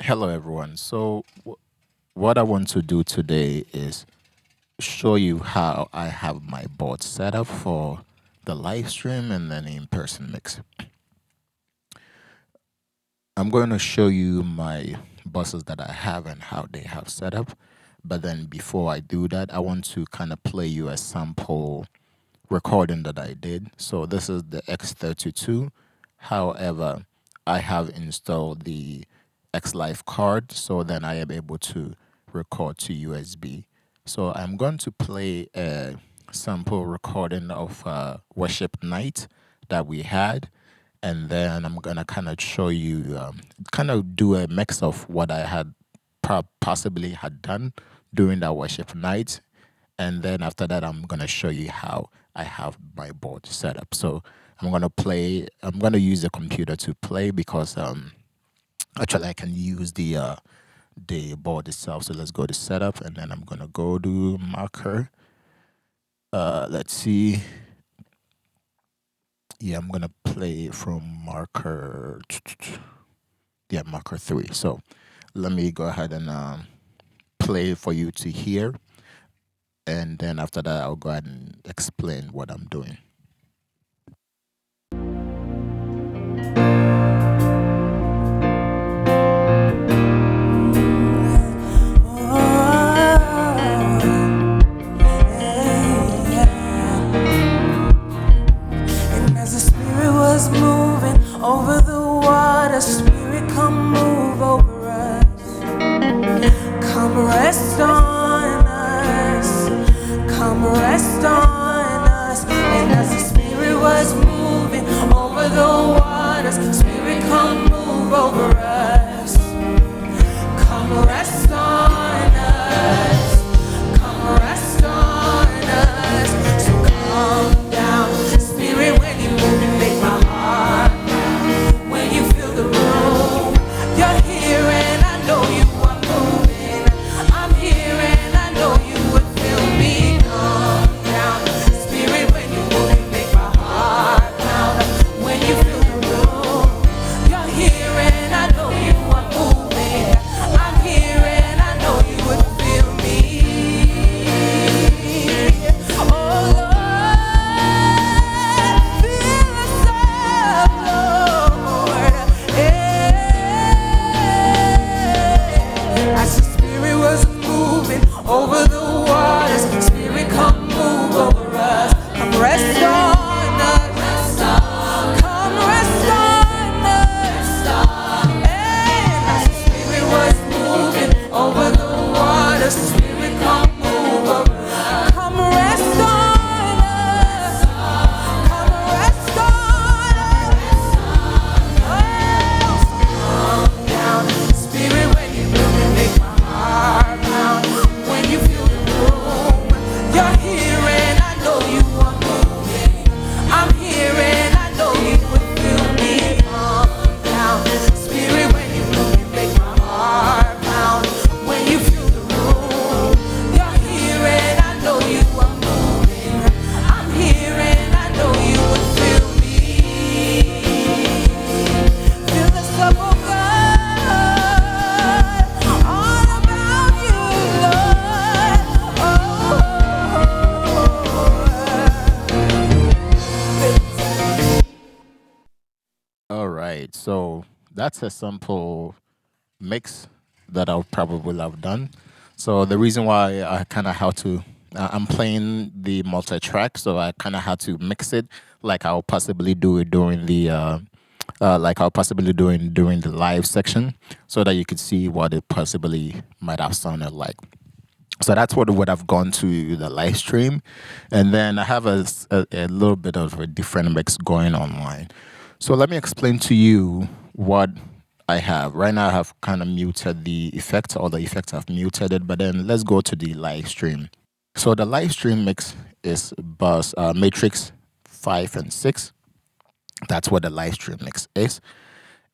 Hello, everyone. So, what I want to do today is show you how I have my board set up for the live stream and then in person mix. I'm going to show you my buses that I have and how they have set up. But then before I do that, I want to kind of play you a sample recording that I did. So, this is the X32. However, I have installed the X Live card, so then I am able to record to USB. So I'm going to play a sample recording of worship night that we had, and then I'm gonna kind of show you, kind of do a mix of what I had possibly had done during that worship night, and then after that I'm gonna show you how I have my board set up. So I'm gonna use the computer to play because actually I can use the board itself. So let's go to setup, and then I'm gonna go to marker. Let's see. Yeah, I'm gonna play from marker. Yeah, marker 3. So let me go ahead and play for you to hear, and then after that I'll go ahead and explain what I'm doing. And as the Spirit was moving over the water, Spirit, come move over us. Come rest on us. Come rest on us. And as the Spirit was moving over the waters, Spirit, come move over us. Come rest on us. Come rest on us. So come down, Spirit, when you move, you make my heart pound. When you fill the room, you're here and I know you are moving. I'm here and I know you would feel me. Come down, Spirit, when you move, you make my heart pound. When you fill the room, you're here and I know you are moving. I'm here and I know you would feel me. Oh Lord, fill us up, Lord. As the Spirit was moving over the waters, Spirit, come move over us. Come rest on us. Come rest on us. And as the Spirit was moving over the waters, Spirit, come move over us. Come rest on us. Come rest on us. Come down, Spirit, when you move, you make my heart pound. When you feel the room, you're here and I know you are moving. I'm here and I know you would feel me. Come down, Spirit, when you move, you make my heart pound. When you feel the room, you're here and I know you are moving. I'm here and I know you would feel me. Fill us up, oh God, all about you, Lord. All right, so that's a sample mix that I'll probably have done. So the reason why I kind of had to, I'm playing the multi-track, so I kind of had to mix it like I'll possibly do it during like I'll possibly do it during the live section, so that you could see what it possibly might have sounded like. So that's what would have gone to the live stream, and then I have a little bit of a different mix going online. So let me explain to you what I have. Right now I have kind of muted the effect, all the effects I've muted it, but then let's go to the live stream. So the live stream mix is bus matrix 5 and 6. That's what the live stream mix is.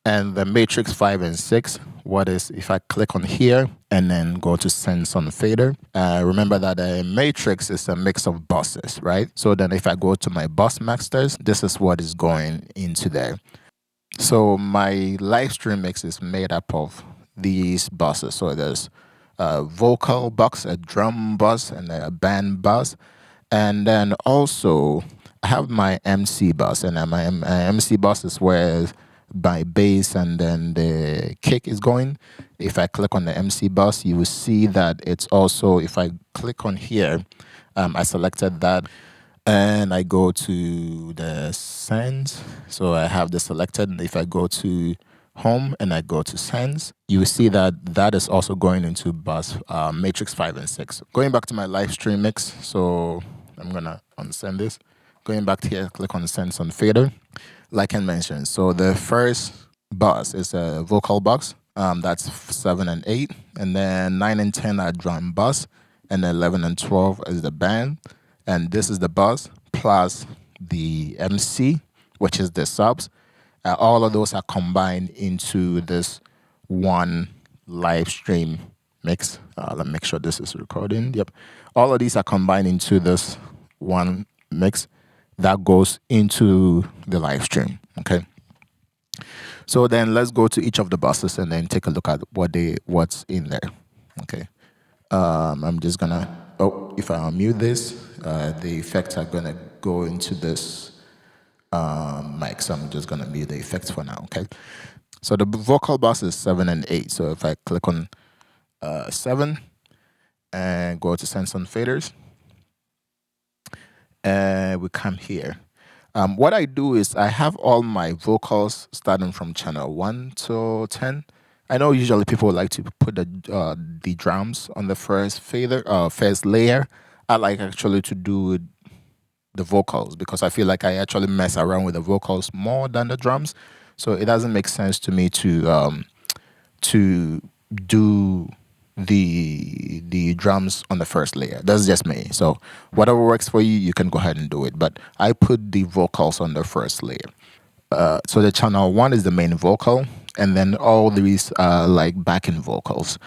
And the matrix 5 and 6, what is, if I click on here and then go to sense on fader, remember that a matrix is a mix of buses, right? So then if I go to my bus masters, this is what is going into there. So my live stream mix is made up of these buses. So there's a vocal box, a drum bus, and a band bus. And then also I have my MC bus, and my MC bus is where my bass and then the kick is going. If I click on the MC bus, you will see that it's also, if I click on here, I selected that and I go to the sends. So I have this selected. If I go to home and I go to sends, you will see that that is also going into bus matrix 5 and 6. Going back to my live stream mix, so I'm gonna unsend this. Going back to here, click on send on fader. Like I mentioned, so the first bus is a vocal box. That's 7 and 8, and then 9 and 10 are drum bus, and 11 and 12 is the band, and this is the bus plus the MC, which is the subs. All of those are combined into this one live stream mix. Let me make sure this is recording. Yep. All of these are combined into this one mix that goes into the live stream. Okay. So then let's go to each of the buses and then take a look at what's in there. Okay. I'm just gonna, if I unmute this, the effects are gonna go into this mic. So I'm just gonna mute the effects for now. Okay. So the vocal bus is 7 and 8. So if I click on 7 and go to sense on faders, and we come here. What I do is I have all my vocals starting from channel 1 to 10. I know usually people like to put the drums on the first first layer. I like actually to do the vocals because I feel like I actually mess around with the vocals more than the drums. So it doesn't make sense to me to do the drums on the first layer. That's just me. So whatever works for you, you can go ahead and do it. But I put the vocals on the first layer. So the channel 1 is the main vocal, and then all these are like backing vocals.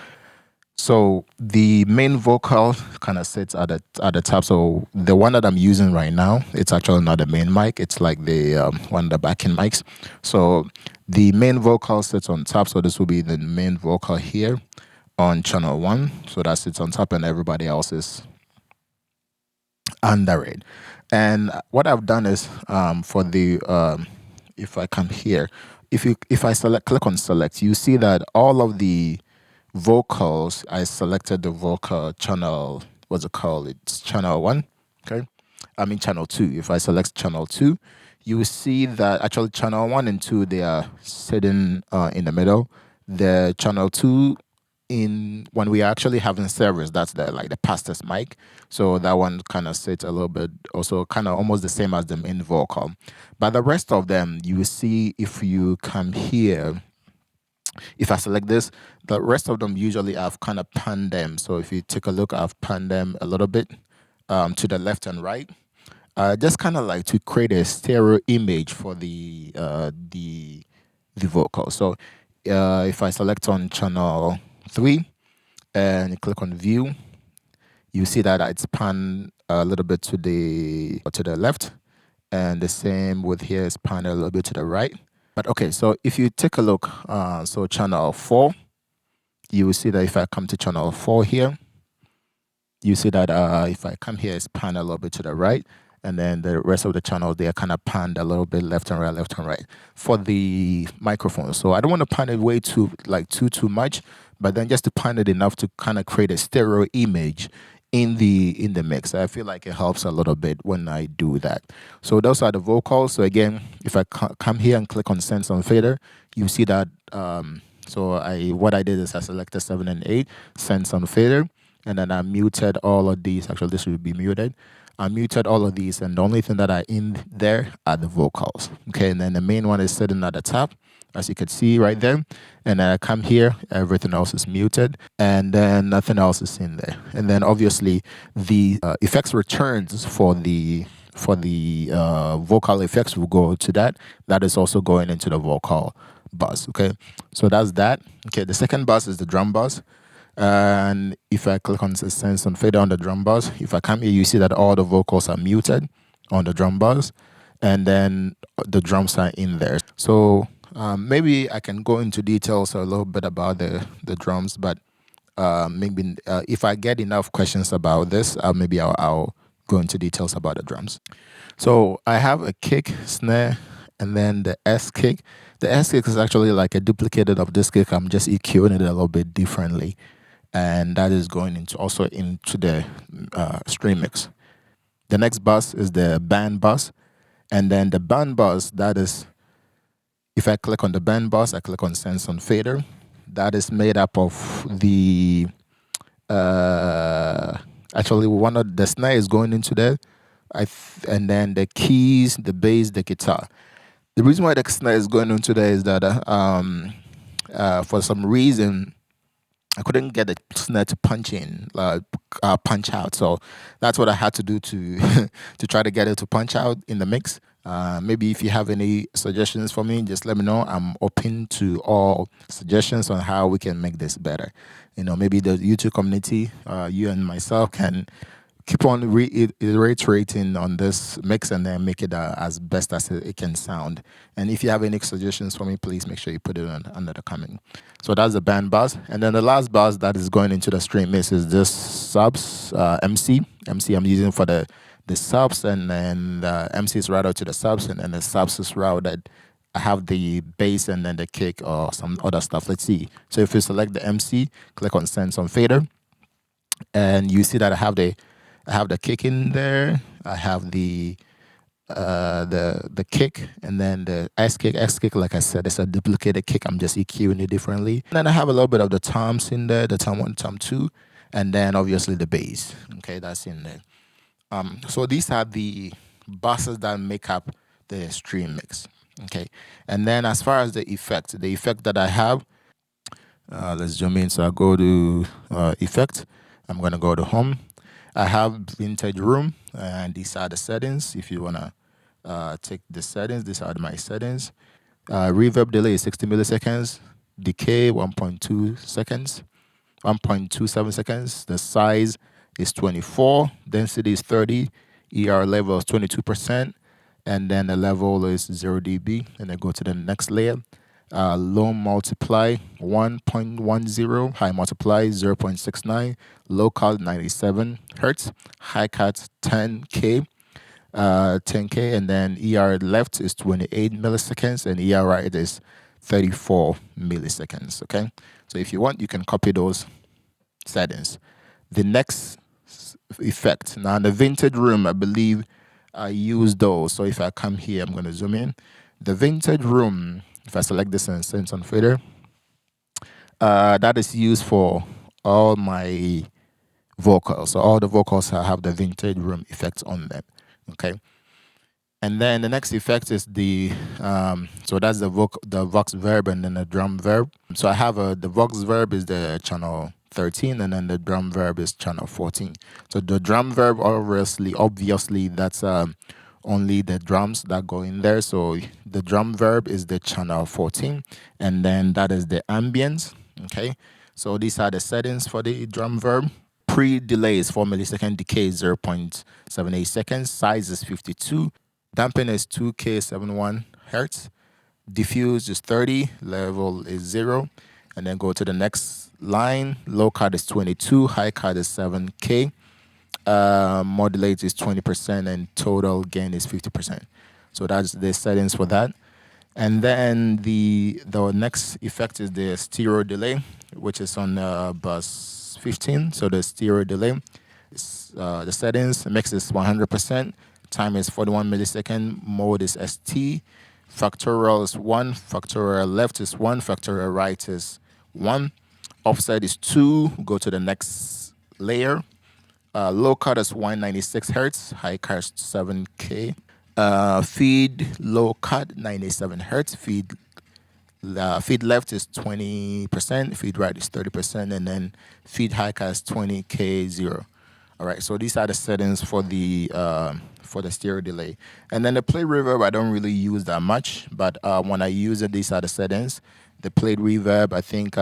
So the main vocal kind of sits at the top. So the one that I'm using right now, it's actually not the main mic. It's like the one of the backing mics. So the main vocal sits on top. So this will be the main vocal here on channel 1. So that sits on top, and everybody else is under it. And what I've done is for the if I come here, if I click on select, you see that all of the vocals, I selected the vocal channel, what's it called? It's channel 1. Okay. I mean channel 2. If I select channel 2, you will see that actually channel 1 and 2, they are sitting in the middle. The channel 2, when we are actually having service, that's the pastor's mic. So that one kind of sits a little bit also kind of almost the same as the main vocal. But the rest of them, you will see if you come here, if I select this, the rest of them usually I've kind of panned them. So if you take a look, I've panned them a little bit to the left and right. Just kind of like to create a stereo image for the vocal. So if I select on channel 3 and you click on view, you see that it's panned a little bit to the left, and the same with here is panned a little bit to the right. But okay, so if you take a look, so channel 4, you will see that if I come to channel 4 here, you see that if I come here, it's panned a little bit to the right, and then the rest of the channels, they are kind of panned a little bit left and right for the microphone. So I don't want to pan it way too much, but then just to pan it enough to kind of create a stereo image in the mix. I feel like it helps a little bit when I do that. So those are the vocals. So again, if I come here and click on sense on fader, you see that what I did is I selected 7 and 8, sense on fader, and then I muted all of these. Actually, this will be muted. I muted all of these, and the only thing that are in there are the vocals. Okay, and then the main one is sitting at the top, as you can see right there. And then I come here, everything else is muted, and then nothing else is in there. And then obviously the effects returns for the vocal effects will go to that. That is also going into the vocal bus. Okay, so that's that. Okay, the second bus is the drum bus. And if I click on sense and fader on the drum bus, if I come here, you see that all the vocals are muted on the drum bus, and then the drums are in there. So Maybe I can go into details a little bit about the drums, but maybe if I get enough questions about this, maybe I'll go into details about the drums. So I have a kick, snare, and then the S kick. The S kick is actually like a duplicate of this kick. I'm just EQing it a little bit differently, and that is going into also into the stream mix. The next bus is the band bus, and then the band bus, that is, if I click on the band bus, I click on sense on fader. That is made up of the actually one of the snare is going into there, and then the keys, the bass, the guitar. The reason why the snare is going into there is that for some reason I couldn't get the snare to punch out. So that's what I had to do to to try to get it to punch out in the mix. Maybe if you have any suggestions for me, just let me know. I'm open to all suggestions on how we can make this better. Maybe the YouTube community, you and myself can keep on reiterating on this mix and then make it as best as it can sound. And if you have any suggestions for me, please make sure you put it under the comment. So that's the band bus. And then the last bus that is going into the stream mix is this subs, MC. MC I'm using for the subs, and then the MC is routed to the subs, and then the subs is routed. I have the bass and then the kick or some other stuff. Let's see. So if you select the MC, click on sense on fader, and you see that I have the kick in there. I have the kick, and then the S kick. S kick, like I said, it's a duplicated kick. I'm just EQing it differently. And then I have a little bit of the toms in there, the tom 1, tom 2, and then obviously the bass. Okay, that's in there. So these are the buses that make up the stream mix. Okay, and then as far as the effect that I have, let's zoom in. So I go to effect. I'm gonna go to home. I have vintage room, and these are the settings. If you wanna take the settings, these are my settings. Reverb delay is 60 milliseconds. Decay 1.2 seconds, 1.27 seconds. The size is 24. Density is 30. ER level is 22%, and then the level is 0 dB. And then go to the next layer. Low multiply 1.10, high multiply 0.69, low cut 97 hertz, high cut 10K, 10K, and then ER left is 28 milliseconds, and ER right is 34 milliseconds. Okay, so if you want, you can copy those settings. The next effect, now in the vintage room, I believe I use those. So if I come here, I'm going to zoom in. The vintage room, if I select this and sense on fader, that is used for all my vocals. So all the vocals have the vintage room effects on them. Okay. And then the next effect is the so that's the vox verb and then the drum verb. So I have the vox verb is the channel 13, and then the drum verb is channel 14. So the drum verb, obviously that's only the drums that go in there. So the drum verb is the channel 14, and then that is the ambience. Okay, so these are the settings for the drum verb. Pre-delay is 4 millisecond, decay is 0.78 seconds, size is 52, dampen is 2K71 hertz, diffuse is 30, level is 0, and then go to the next line. Low cut is 22, high cut is 7K, modulate is 20%, and total gain is 50%. So that's the settings for that. And then the next effect is the stereo delay, which is on bus 15. So the stereo delay is the settings. Mix is 100%. Time is 41 millisecond. Mode is ST. Factorial is 1. Factorial left is 1. Factorial right is 1. Offset is 2. Go to the next layer. Low cut is 196 hertz. High cut is 7K. Feed low cut 97 hertz. Feed left is 20%. Feed right is 30%, and then feed high cut is 20K0. All right, so these are the settings for the stereo delay. And then the play reverb, I don't really use that much, but when I use it, these are the settings. the plate reverb. I think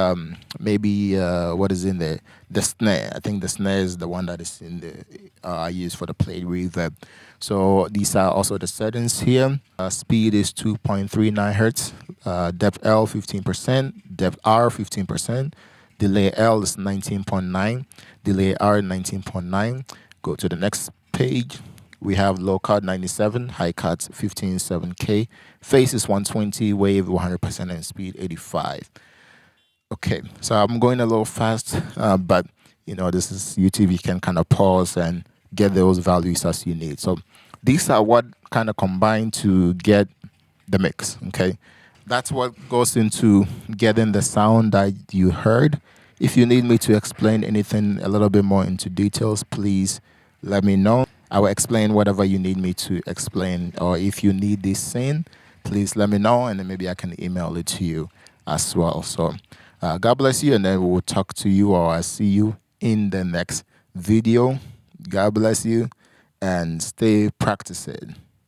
maybe what is in there? The snare. I think the snare is the one that is in the I use for the plate reverb. So these are also the settings here. Speed is 2.39 hertz. Depth L 15%. Depth R 15%. Delay L is 19.9. Delay R 19.9. Go to the next page. We have low cut 97, high cut 15.7K, phase is 120, wave 100%, and speed 85. Okay, so I'm going a little fast, but this is YouTube. You can kind of pause and get those values as you need. So these are what kind of combine to get the mix. Okay, that's what goes into getting the sound that you heard. If you need me to explain anything a little bit more into details, please let me know. I will explain whatever you need me to explain, or if you need this scene, please let me know, and then maybe I can email it to you as well. So God bless you, and then we'll talk to you, or I'll see you in the next video. God bless you, and stay practicing.